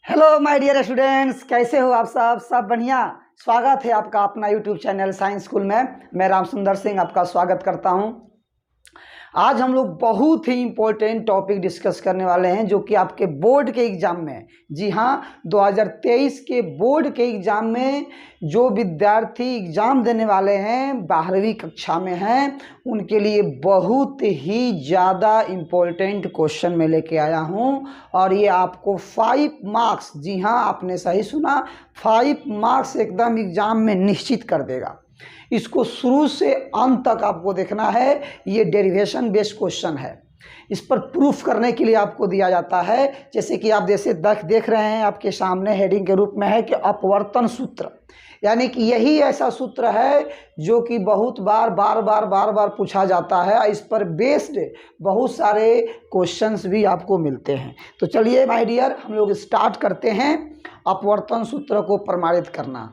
Hello my dear students, कैसे हो आप सब बढ़िया। स्वागत है आपका अपना यूट्यूब चैनल साइंस स्कूल में। मैं राम सुंदर सिंह आपका स्वागत करता हूं। आज हम लोग बहुत ही इम्पोर्टेंट टॉपिक डिस्कस करने वाले हैं जो कि आपके बोर्ड के एग्ज़ाम में, जी हाँ, 2023 के बोर्ड के एग्ज़ाम में जो विद्यार्थी एग्ज़ाम देने वाले हैं 12वीं कक्षा में हैं उनके लिए बहुत ही ज़्यादा इम्पोर्टेंट क्वेश्चन मैं लेके आया हूँ। और ये आपको 5 मार्क्स, जी हाँ आपने सही सुना, 5 मार्क्स एकदम एग्ज़ाम में निश्चित कर देगा। इसको शुरू से अंत तक आपको देखना है। ये डेरिवेशन बेस्ड क्वेश्चन है। इस पर प्रूफ करने के लिए आपको दिया जाता है, जैसे कि आप जैसे देख रहे हैं आपके सामने हेडिंग के रूप में है कि अपवर्तन सूत्र, यानी कि यही ऐसा सूत्र है जो कि बहुत बार बार पूछा जाता है। इस पर बेस्ड बहुत सारे क्वेश्चंस भी आपको मिलते हैं। तो चलिए माय डियर, हम लोग स्टार्ट करते हैं अपवर्तन सूत्र को प्रमाणित करना,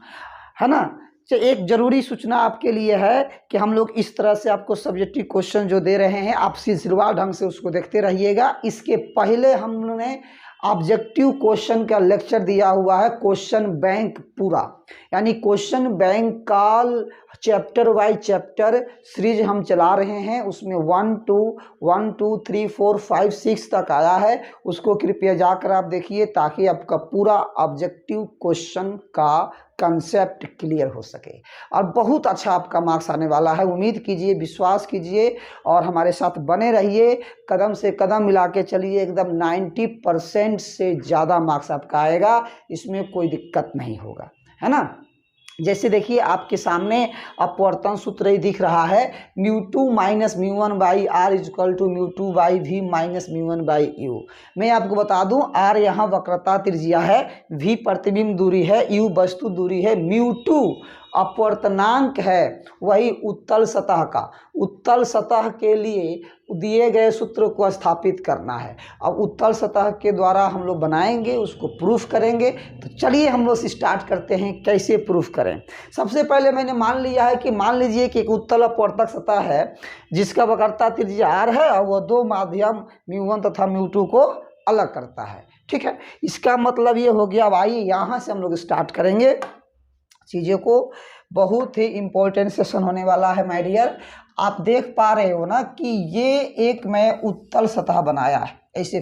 है ना। एक जरूरी सूचना आपके लिए है कि हम लोग इस तरह से आपको सब्जेक्टिव क्वेश्चन जो दे रहे हैं आप सिलसिलेवार ढंग से उसको देखते रहिएगा। इसके पहले हमने ऑब्जेक्टिव क्वेश्चन का लेक्चर दिया हुआ है, क्वेश्चन बैंक पूरा, यानी क्वेश्चन बैंक का चैप्टर वाइज चैप्टर सीरीज हम चला रहे हैं। उसमें 1 2 3 4 5 6 तक आया है। उसको कृपया जाकर आप देखिए ताकि आपका पूरा ऑब्जेक्टिव क्वेश्चन का कंसेप्ट क्लियर हो सके और बहुत अच्छा आपका मार्क्स आने वाला है। उम्मीद कीजिए, विश्वास कीजिए और हमारे साथ बने रहिए। कदम से कदम मिला के चलिए, एकदम 90% से ज़्यादा मार्क्स आपका आएगा, इसमें कोई दिक्कत नहीं होगा, है ना। जैसे देखिए आपके सामने अपवर्तन सूत्र ही दिख रहा है, μ2 minus μ1 by R is equal to μ2 by V minus μ1 by U. मैं आपको बता दूं, आर यहाँ वक्रता त्रिज्या है, वी प्रतिबिंब दूरी है, यू वस्तु दूरी है, μ2 अपवर्तनांक है, वही उत्तल सतह का। उत्तल सतह के लिए दिए गए सूत्र को स्थापित करना है। अब उत्तल सतह के द्वारा हम लोग बनाएंगे, उसको प्रूफ करेंगे। तो चलिए हम लोग स्टार्ट करते हैं कैसे प्रूफ करें। सबसे पहले मैंने मान लिया है कि मान लीजिए कि एक उत्तल अपवर्तक सतह है जिसका वक्रता त्रिज्या आर है और वह दो माध्यम μ1 तथा μ2 को अलग करता है, ठीक है। इसका मतलब ये हो गया। अब आइए यहाँ से हम लोग स्टार्ट करेंगे चीज़ों को। बहुत ही इम्पोर्टेंट सेशन होने वाला है माय डियर। आप देख पा रहे हो ना कि ये एक मैं उत्तल सतह बनाया है, ऐसे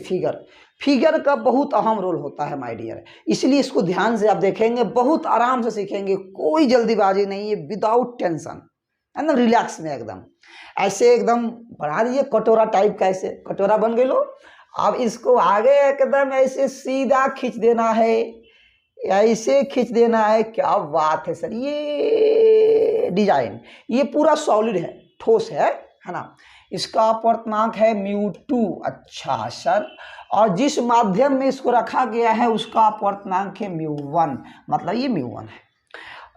फिगर का बहुत अहम रोल होता है माय डियर, इसलिए इसको ध्यान से आप देखेंगे, बहुत आराम से सीखेंगे, कोई जल्दीबाजी नहीं है, विदाउट टेंशन, है ना, रिलैक्स में एकदम। ऐसे एकदम बना दीजिए कटोरा टाइप का, ऐसे कटोरा बन गए लो। अब इसको आगे एकदम ऐसे सीधा खींच देना है, ऐसे खींच देना है। क्या बात है सर, ये डिजाइन ये पूरा सॉलिड है, ठोस है ना। इसका अपवर्तनांक है μ2। अच्छा सर, और जिस माध्यम में इसको रखा गया है उसका अपवर्तनांक है μ1, मतलब ये μ1 है।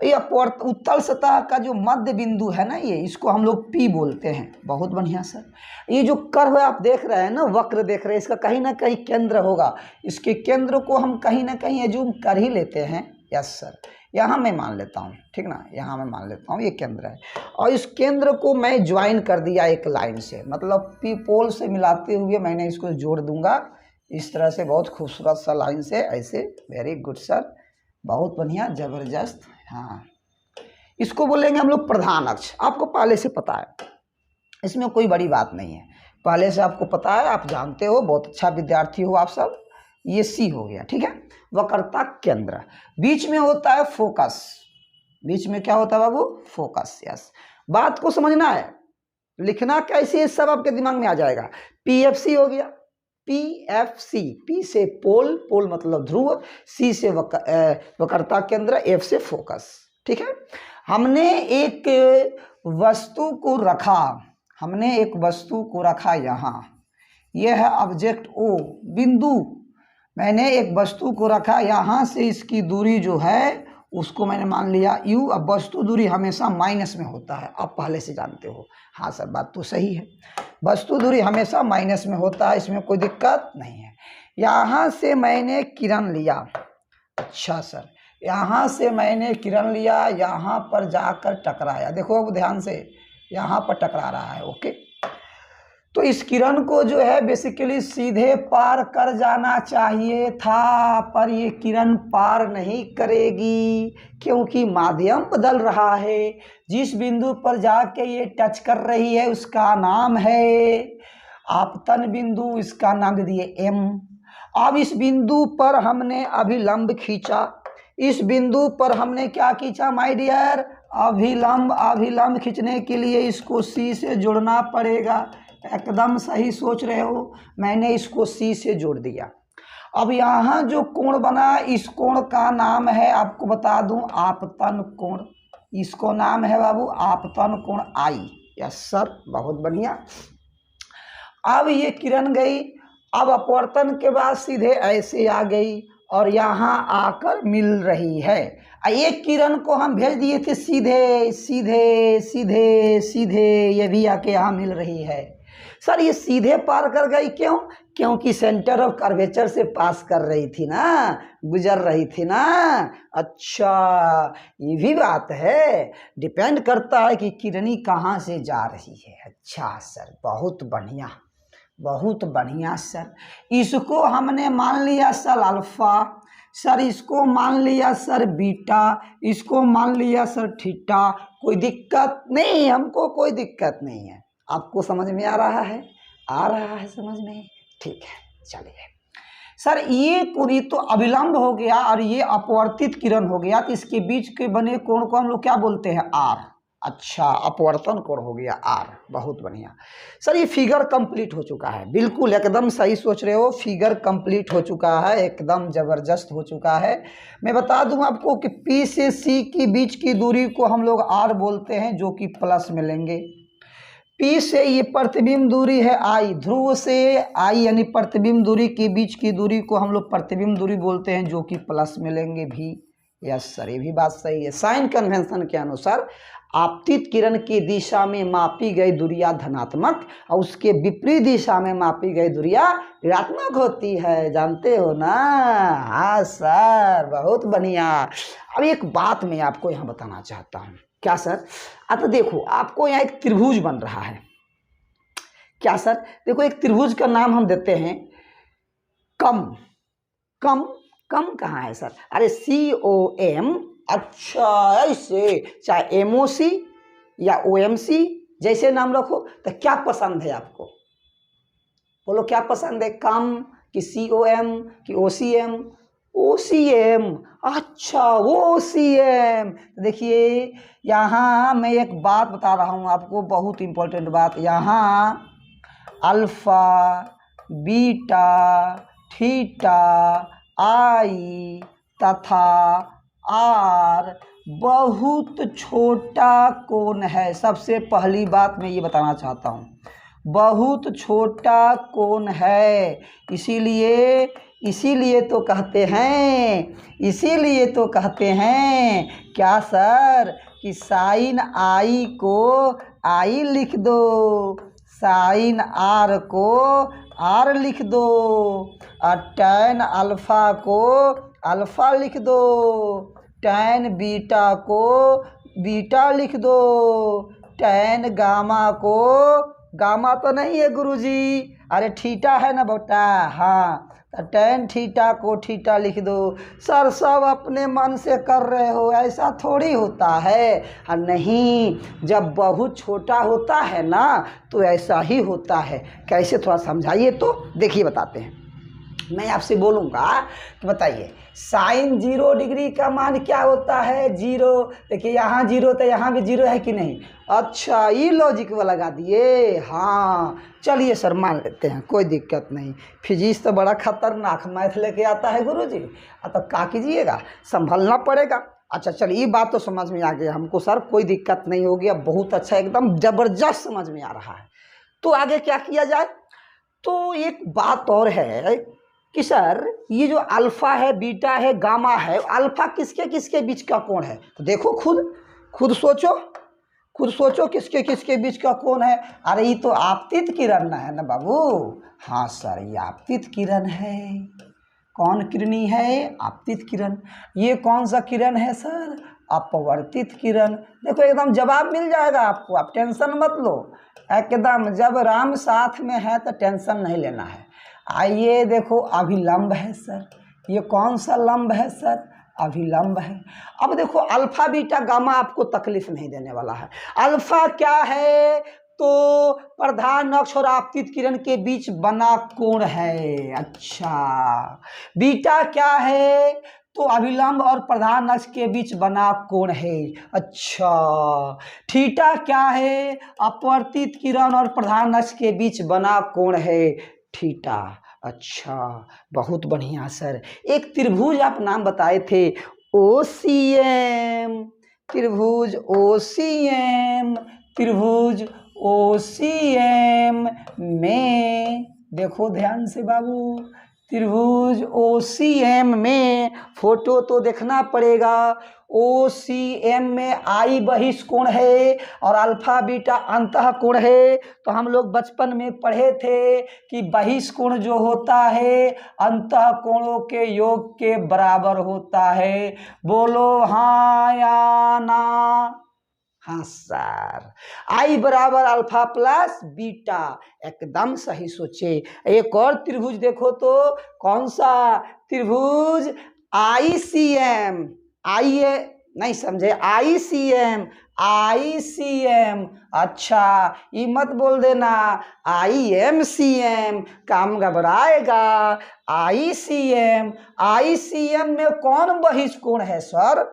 ये अपवर्त उत्तल सतह का जो मध्य बिंदु है ना, ये इसको हम लोग P बोलते हैं। बहुत बढ़िया सर। ये जो कर्व आप देख रहे हैं ना, वक्र देख रहे हैं, इसका कहीं ना कहीं केंद्र होगा। इसके केंद्र को हम कहीं ना कहीं एज्यूम कर ही लेते हैं। यस सर, यहाँ मैं मान लेता हूँ, ठीक ना, यहाँ मैं मान लेता हूँ ये केंद्र है। और इस केंद्र को मैं ज्वाइन कर दिया एक लाइन से, मतलब P पोल से मिलाते हुए मैंने इसको जोड़ दूंगा इस तरह से, बहुत खूबसूरत सा लाइन से, ऐसे। वेरी गुड सर, बहुत बढ़िया, जबरदस्त। हाँ, इसको बोलेंगे हम लोग प्रधान अक्ष। आपको पहले से पता है, इसमें कोई बड़ी बात नहीं है, पहले से आपको पता है, आप जानते हो, बहुत अच्छा विद्यार्थी हो आप सब। ये सी हो गया, ठीक है। वक्रता केंद्र, बीच में होता है फोकस। बीच में क्या होता है बाबू? फोकस। यस, बात को समझना है, लिखना कैसे है सब आपके दिमाग में आ जाएगा। PFC हो गया, PFC, P से पोल, पोल मतलब ध्रुव, C से वक्रता केंद्र, F से फोकस, ठीक है। हमने एक वस्तु को रखा, यहाँ, यह है ऑब्जेक्ट O बिंदु। मैंने एक वस्तु को रखा, यहाँ से इसकी दूरी जो है उसको मैंने मान लिया U। अब वस्तु दूरी हमेशा माइनस में होता है, आप पहले से जानते हो। हाँ सर, बात तो सही है, वस्तु दूरी हमेशा माइनस में होता है, इसमें कोई दिक्कत नहीं है। यहाँ से मैंने किरण लिया। अच्छा सर, यहाँ से मैंने किरण लिया, यहाँ पर जाकर टकराया। देखो अब ध्यान से, यहाँ पर टकरा रहा है, ओके। तो इस किरण को जो है बेसिकली सीधे पार कर जाना चाहिए था, पर ये किरण पार नहीं करेगी क्योंकि माध्यम बदल रहा है। जिस बिंदु पर जाके ये टच कर रही है उसका नाम है आपतन बिंदु, इसका नाम दे दिए एम। अब इस बिंदु पर हमने अभिलंब खींचा, इस बिंदु पर हमने क्या खींचा माय डियर, अभिलंब। अभिलंब खींचने के लिए इसको सी से जोड़ना पड़ेगा। एकदम सही सोच रहे हो, मैंने इसको सी से जोड़ दिया। अब यहाँ जो कोण बना इस कोण का नाम है, आपको बता दूं, आपतन कोण। इसको नाम है बाबू आपतन कोण आई। यस सर, बहुत बढ़िया। अब ये किरण गई, अब अपवर्तन के बाद सीधे ऐसे आ गई और यहाँ आकर मिल रही है। एक किरण को हम भेज दिए थे सीधे सीधे सीधे सीधे, ये भी आके यहाँ मिल रही है। सर ये सीधे पार कर गई क्यों? क्योंकि सेंटर ऑफ कर्वेचर से पास कर रही थी ना, गुजर रही थी ना। अच्छा, ये भी बात है, डिपेंड करता है कि किरणी कहाँ से जा रही है। अच्छा सर, बहुत बढ़िया, बहुत बढ़िया सर। इसको हमने मान लिया सर अल्फा, सर इसको मान लिया सर बीटा, इसको मान लिया सर थीटा। कोई दिक्कत नहीं, हमको कोई दिक्कत नहीं है। आपको समझ में आ रहा है? आ रहा है समझ में? ठीक है, चलिए सर। ये पूरी तो अभिलंब हो गया और ये अपवर्तित किरण हो गया, तो इसके बीच के बने कोण को हम लोग क्या बोलते हैं? आर। अच्छा, अपवर्तन कोण हो गया आर, बहुत बढ़िया सर। ये फिगर कंप्लीट हो चुका है, बिल्कुल एकदम सही सोच रहे हो, फिगर कंप्लीट हो चुका है, एकदम जबरदस्त हो चुका है। मैं बता दूं आपको कि पी से सी की बीच की दूरी को हम लोग आर बोलते हैं, जो कि प्लस में लेंगे। पी से ये प्रतिबिंब दूरी है आई, ध्रुव से आई यानी प्रतिबिंब दूरी के बीच की दूरी को हम लोग प्रतिबिंब दूरी बोलते हैं, जो कि प्लस में लेंगे भी। यस सर, ये भी बात सही है। साइन कन्वेंशन के अनुसार आपतित किरण की दिशा में मापी गई दूरियां धनात्मक और उसके विपरीत दिशा में मापी गई दूरियां ऋणात्मक होती है, जानते हो ना? हाँ सर, बहुत बढ़िया। अब एक बात मैं आपको यहाँ बताना चाहता हूँ। क्या सर? तो देखो, आपको यहाँ एक त्रिभुज बन रहा है। क्या सर? देखो, एक त्रिभुज का नाम हम देते हैं कम। कम कम कहाँ है सर? अरे COM। अच्छा, ऐसे चाहे MOC या OMC जैसे नाम रखो, तो क्या पसंद है आपको? बोलो, क्या पसंद है? कम कि COM कि OCM? OCM। अच्छा, OCM। देखिए, यहाँ मैं एक बात बता रहा हूँ आपको, बहुत इंपॉर्टेंट बात। यहाँ अल्फा, बीटा, थीटा, आई तथा आर बहुत छोटा कोण है। सबसे पहली बात मैं ये बताना चाहता हूँ, बहुत छोटा कोण है। इसीलिए तो कहते हैं क्या सर कि साइन आई को आई लिख दो, साइन आर को आर लिख दो और टैन अल्फा को अल्फा लिख दो, टैन बीटा को बीटा लिख दो, टैन गामा को गामा तो नहीं है गुरुजी, अरे थीटा है ना बेटा? हाँ, तो टैन थीटा को थीटा लिख दो। सर सब अपने मन से कर रहे हो, ऐसा थोड़ी होता है। हाँ नहीं, जब बहुत छोटा होता है ना तो ऐसा ही होता है। कैसे, थोड़ा समझाइए तो। देखिए बताते हैं, मैं आपसे बोलूँगा कि बताइए साइन 0 डिग्री का मान क्या होता है? 0। देखिए यहाँ 0 तो यहाँ भी 0 है कि नहीं? अच्छा, ये लॉजिक में लगा दिए। हाँ चलिए सर, मान लेते हैं, कोई दिक्कत नहीं। फिजिक्स तो बड़ा खतरनाक मैथ लेके आता है गुरुजी, तो क्या कीजिएगा, संभलना पड़ेगा। अच्छा चलिए, ये बात तो समझ में आ गया हमको सर, कोई दिक्कत नहीं होगी। अब बहुत अच्छा, एकदम ज़बरदस्त समझ में आ रहा है। तो आगे क्या किया जाए? तो एक बात और है कि सर ये जो अल्फा है, बीटा है, गामा है, अल्फा किसके किसके बीच का कोण है? तो देखो, खुद सोचो किसके किसके बीच का कोण है। अरे ये तो आपतित किरण है ना बाबू। हाँ सर, ये आपतित किरण है। कौन किरणी है? आपतित किरण। ये कौन सा किरण है सर? अपवर्तित किरण। देखो एकदम जवाब मिल जाएगा आपको, आप टेंशन मत लो एकदम। जब राम साथ में है तो टेंशन नहीं लेना है। आइए देखो अभिलंब है सर। ये कौन सा लंब है सर? अभिलंब है। अब देखो अल्फा बीटा गामा आपको तकलीफ नहीं देने वाला है। अल्फा क्या है? तो प्रधान अक्ष और आपतित किरण के बीच बना कोण है। अच्छा। बीटा क्या है? तो अभिलंब और प्रधान अक्ष के बीच बना कोण है। अच्छा। थीटा क्या है? अपवर्तित किरण और प्रधान अक्ष के बीच बना कोण है थीटा। अच्छा, बहुत बढ़िया सर। एक त्रिभुज आप नाम बताए थे, OCM। त्रिभुज OCM, त्रिभुज OCM में देखो ध्यान से बाबू, त्रिभुज OCM में फोटो तो देखना पड़ेगा। OCM में आई बहिष्कोण है और अल्फा बीटा अंतः कोण है। तो हम लोग बचपन में पढ़े थे कि बहिष्कोण जो होता है अंतः कोणों के योग के बराबर होता है। बोलो हाँ या ना? हाँ सर। आई बराबर अल्फा प्लस बीटा, एकदम सही सोचे। एक और त्रिभुज देखो तो, कौन सा? त्रिभुज ICM। आइए नहीं समझे? ICM, ICM। अच्छा, ये मत बोल देना IMCM, काम घबराएगा। ICM, ICM में कौन बहिष्कोण है सर?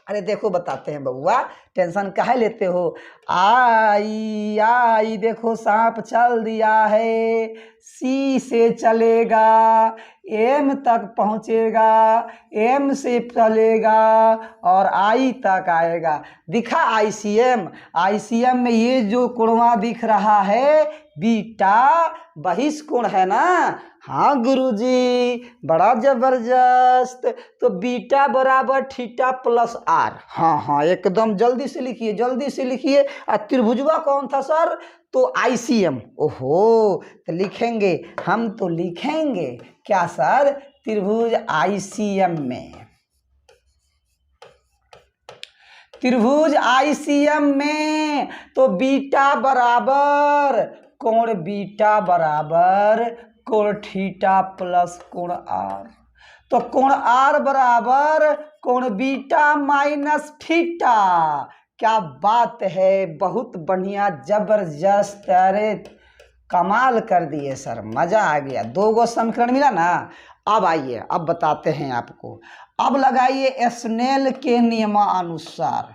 अरे देखो बताते हैं बउआ, टेंशन काहे लेते हो? आई देखो सांप चल दिया है, C से चलेगा, M तक पहुंचेगा, M से चलेगा और I तक आएगा। दिखा ICM? ICM में ये जो कोणवा दिख रहा है बीटा बहिष्कोण है ना? हाँ गुरुजी, बड़ा जबरदस्त। तो बीटा बराबर थीटा प्लस आर। हाँ हाँ एकदम, जल्दी से लिखिए, जल्दी से लिखिए। त्रिभुजवा कौन था सर? तो ICM। ओहो, तो लिखेंगे, हम तो लिखेंगे क्या सर? त्रिभुज ICM में, त्रिभुज ICM में तो बीटा बराबर कोण बीटा बराबर कोण थीटा प्लस कोण आर। तो कोण आर बराबर कोण बीटा माइनस थीटा। क्या बात है, बहुत बढ़िया, जबरदस्त। अरे कमाल कर दिए सर, मजा आ गया। 2 गो समीकरण मिला ना। अब आइए, अब बताते हैं आपको। अब लगाइए स्नेल के नियमानुसार,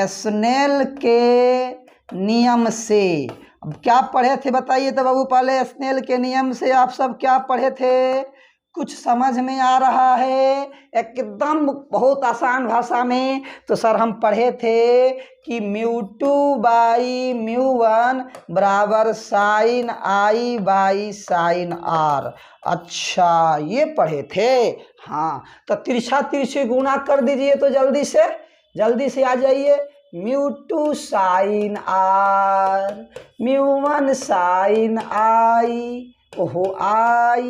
स्नेल के नियम से। अब क्या पढ़े थे बताइए तो बाबू, पहले स्नेल के नियम से आप सब क्या पढ़े थे? कुछ समझ में आ रहा है? एकदम बहुत आसान भाषा में। तो सर हम पढ़े थे कि μ2/μ1 बराबर sine I by sine R। अच्छा, ये पढ़े थे। हाँ, तो तिरछा तिरछी गुणा कर दीजिए तो जल्दी से आ जाइए। μ2 साइन R, μ1 साइन I, ओहो I,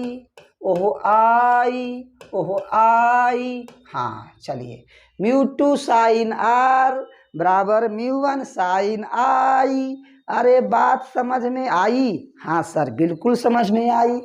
ओहो I, ओहो I। हाँ चलिए, μ2 साइन R बराबर μ1 साइन I। अरे बात समझ में आई? हाँ सर, बिल्कुल समझ में आई।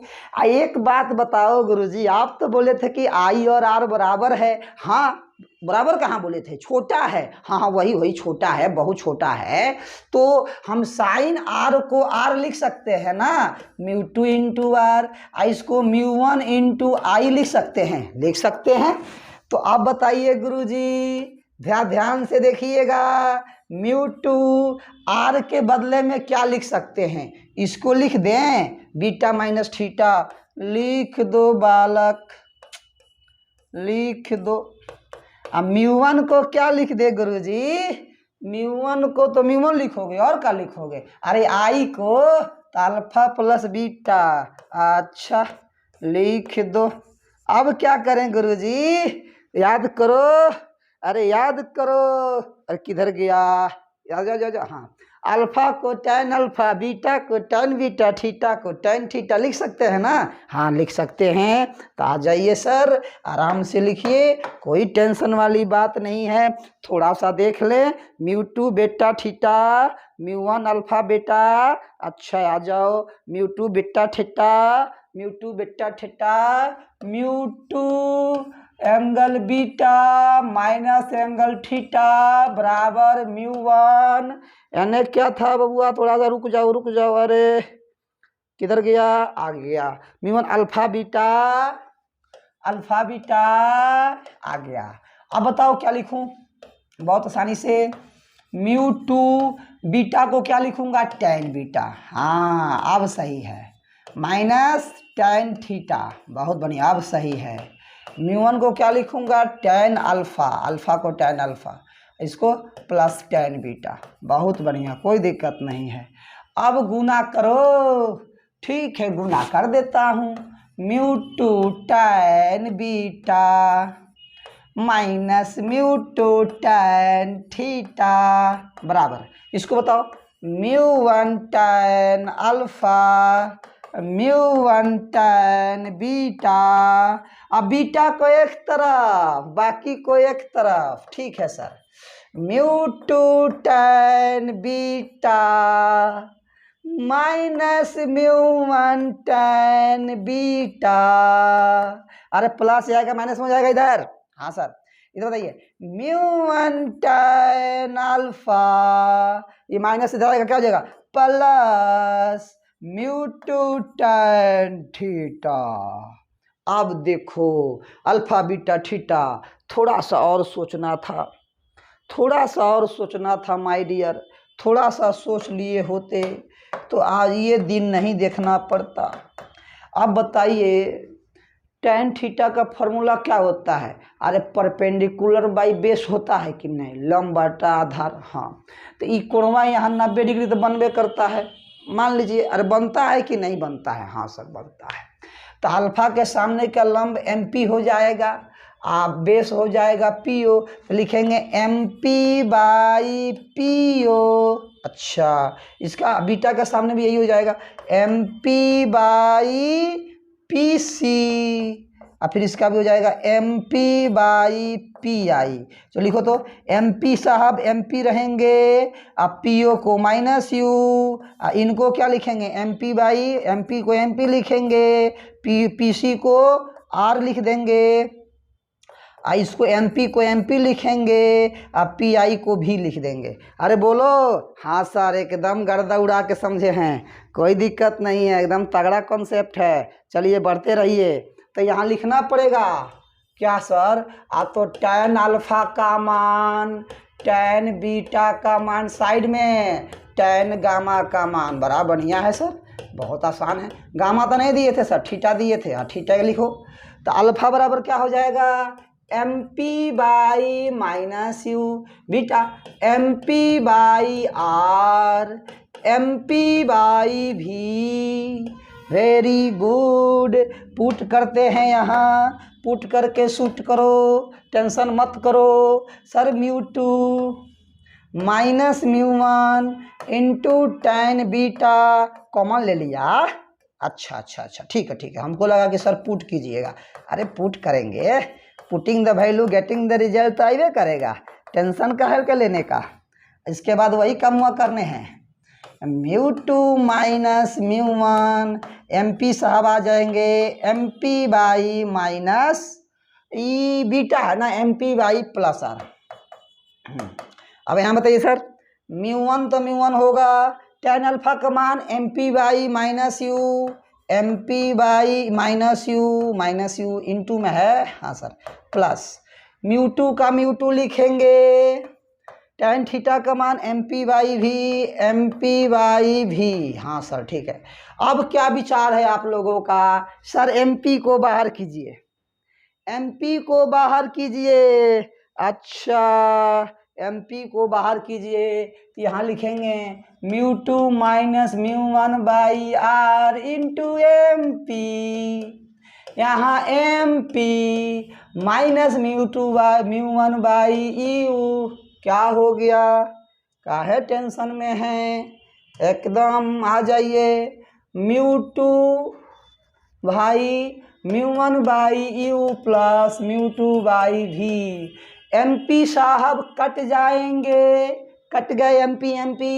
एक बात बताओ गुरुजी, आप तो बोले थे कि I और R बराबर है। हाँ, बराबर कहाँ बोले थे? छोटा है। हाँ वही छोटा है, बहुत छोटा है। तो हम साइन R को R लिख सकते हैं ना, μ2 इंटू R। इसको μ1 इंटू I लिख सकते हैं। तो आप बताइए गुरुजी, ध्यान से देखिएगा। μ2 R के बदले में क्या लिख सकते हैं? इसको लिख दें बीटा माइनस थीटा। लिख दो बालक, लिख दो। अब μ1 को क्या लिख दे गुरुजी? μ1 को तो μ1 लिखोगे, और क्या लिखोगे? अरे I को तो अल्फा प्लस बीटा। अच्छा, लिख दो। अब क्या करें गुरुजी? याद करो, अरे याद करो। अरे किधर गया? जा। हाँ, अल्फा को tan अल्फा, बीटा को tan बीटा, थीटा को tan थीटा लिख सकते हैं ना? हाँ लिख सकते हैं। तो आ जाइए सर, आराम से लिखिए, कोई टेंशन वाली बात नहीं है। थोड़ा सा देख ले, म्यू2 बेटा थीटा, म्यू1 अल्फा बेटा। अच्छा आ जाओ, म्यू2 बेटा थीटा, म्यू2 बेटा थीटा, म्यू2 angle beta minus angle theta बराबर म्यू1। यानी क्या था बबुआ? थोड़ा सा रुक जाओ। अरे किधर गया? आ गया। म्यू1 अल्फा बीटा आ गया। अब बताओ क्या लिखूं? बहुत आसानी से, म्यू2 बीटा को क्या लिखूंगा? tan beta. हाँ अब सही है, माइनस tan थीटा। बहुत बढ़िया, अब सही है। म्यू1 को क्या लिखूंगा? tan अल्फा, अल्फा को tan अल्फा, इसको प्लस tan बीटा। बहुत बढ़िया, कोई दिक्कत नहीं है। अब गुना करो। ठीक है, गुना कर देता हूँ। म्यू2 tan बीटा माइनस म्यू2 tan थीटा बराबर, इसको बताओ, म्यू1 tan अल्फा, म्यू1 tan बीटा। अब बीटा को एक तरफ, बाकी को एक तरफ। ठीक है सर, म्यू2 tan बीटा माइनस म्यू1 tan बीटा। अरे प्लस जाएगा माइनस में जाएगा इधर? हाँ सर, इधर बताइए, म्यू1 tan अल्फा, ये माइनस इधर आएगा, क्या हो जाएगा? प्लस म्यू2 tan थीटा। अब देखो, अल्फा बीटा थीटा, थोड़ा सा और सोचना था माय डियर, थोड़ा सा सोच लिए होते तो आज ये दिन नहीं देखना पड़ता। अब बताइए, tan थीटा का फॉर्मूला क्या होता है? अरे परपेंडिकुलर बाई बेस होता है कि नहीं? लंब बटा आधार। हाँ, तो ई कोणवा यहाँ 90 डिग्री तो बनबे करता है, मान लीजिए। अरे बनता है कि नहीं बनता है? हाँ सर बनता है। तो अल्फा के सामने का लंब MP हो जाएगा, बेस हो जाएगा PO, तो लिखेंगे MP बाई PO। अच्छा, इसका बीटा के सामने भी यही हो जाएगा, MP बाई PC, और फिर इसका भी हो जाएगा MP बाई PI। तो लिखो तो, MP साहब MP रहेंगे, अब PO को माइनस U, इनको क्या लिखेंगे? MP बाई, MP को MP लिखेंगे, PC को R लिख देंगे, इसको MP को MP लिखेंगे, अब PI को भी लिख देंगे। अरे बोलो। हाँ सर, एकदम गर्दा उड़ा के समझे हैं, कोई दिक्कत नहीं है, एकदम तगड़ा कॉन्सेप्ट है। चलिए बढ़ते रहिए। तो यहाँ लिखना पड़ेगा क्या सर? तो tan अल्फा का मान, tan बीटा का मान साइड में, tan गामा का मान। बड़ा बढ़िया है सर, बहुत आसान है। गामा तो नहीं दिए थे सर, थीटा दिए थे। हाँ थीटा लिखो। तो अल्फा बराबर क्या हो जाएगा? MP by minus U, beta MP by R, MP by V। Very good. Put करते हैं यहाँ, पुट करके शूट करो, टेंशन मत करो सर। म्यू2 माइनस म्यू1 इंटू tan बीटा कॉमन ले लिया। अच्छा, ठीक है। हमको लगा कि सर पुट कीजिएगा। अरे पुट करेंगे, putting the value getting the result तो आइए करेगा, टेंशन का है क्या लेने का। इसके बाद वही काम हुआ करने हैं, म्यू2 माइनस म्यू1, MP साहब आ जाएंगे MP by minus E beta है ना, MP बाई प्लस R। अब यहाँ बताइए सर, म्यू1 तो म्यू1 होगा, tan अल्फा का मान MP by minus U, MP by minus U into में है। हाँ सर, प्लस म्यू2 का म्यू2 लिखेंगे, tan थीटा का मान MP बाई V। हाँ सर ठीक है। अब क्या विचार है आप लोगों का? सर MP को बाहर कीजिए, MP को बाहर कीजिए। अच्छा, MP को बाहर कीजिए, तो यहाँ लिखेंगे म्यू2 माइनस म्यू1 बाई R इंटू MP। यहाँ MP माइनस म्यू1 बाई U क्या हो गया? काहे टेंशन में हैं, एकदम आ जाइए। μ2 भाई μ1 by U plus μ2 by V. MP साहब कट जाएंगे, कट गए MP।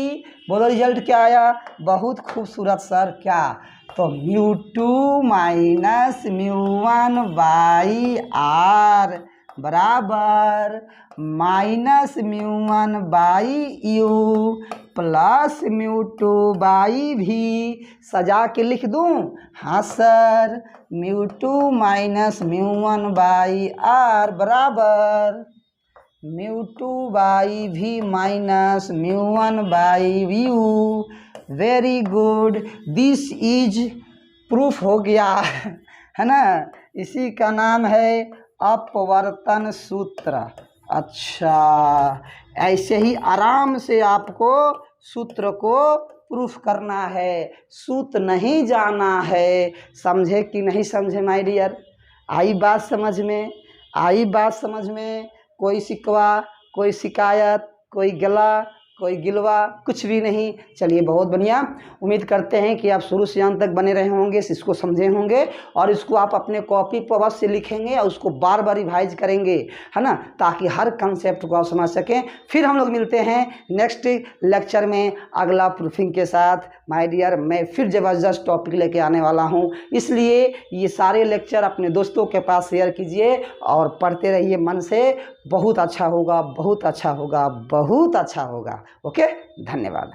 बोलो रिजल्ट क्या आया? बहुत खूबसूरत सर। क्या? तो μ2 माइनस μ1 बाई आर बराबर minus μ1 by U plus μ2 by V. सजा के लिख दूं? हाँ सर। μ2 माइनस μ1 बाई आर बराबर μ2 by V minus μ1 by U. Very good, this is proof हो गया है ना। इसी का नाम है अपवर्तन सूत्र। अच्छा, ऐसे ही आराम से आपको सूत्र को प्रूफ करना है, सूत्र नहीं जाना है। समझे कि नहीं समझे माय डियर? आई बात समझ में? आई बात समझ में? कोई शिकवा, कोई शिकायत, कोई गला, कोई गिलवा, कुछ भी नहीं। चलिए बहुत बढ़िया। उम्मीद करते हैं कि आप शुरू से अंत तक बने रहे होंगे, इसको समझे होंगे और इसको आप अपने कॉपी पर अवश्य लिखेंगे और उसको बार बार रिवाइज करेंगे, है ना, ताकि हर कंसेप्ट को आप समझ सकें। फिर हम लोग मिलते हैं नेक्स्ट लेक्चर में अगला प्रूफिंग के साथ। माय डियर, मैं फिर ज़बरदस्त टॉपिक लेके आने वाला हूँ, इसलिए ये सारे लेक्चर अपने दोस्तों के पास शेयर कीजिए और पढ़ते रहिए मन से। बहुत अच्छा होगा, बहुत अच्छा होगा, बहुत अच्छा होगा। ओके, धन्यवाद।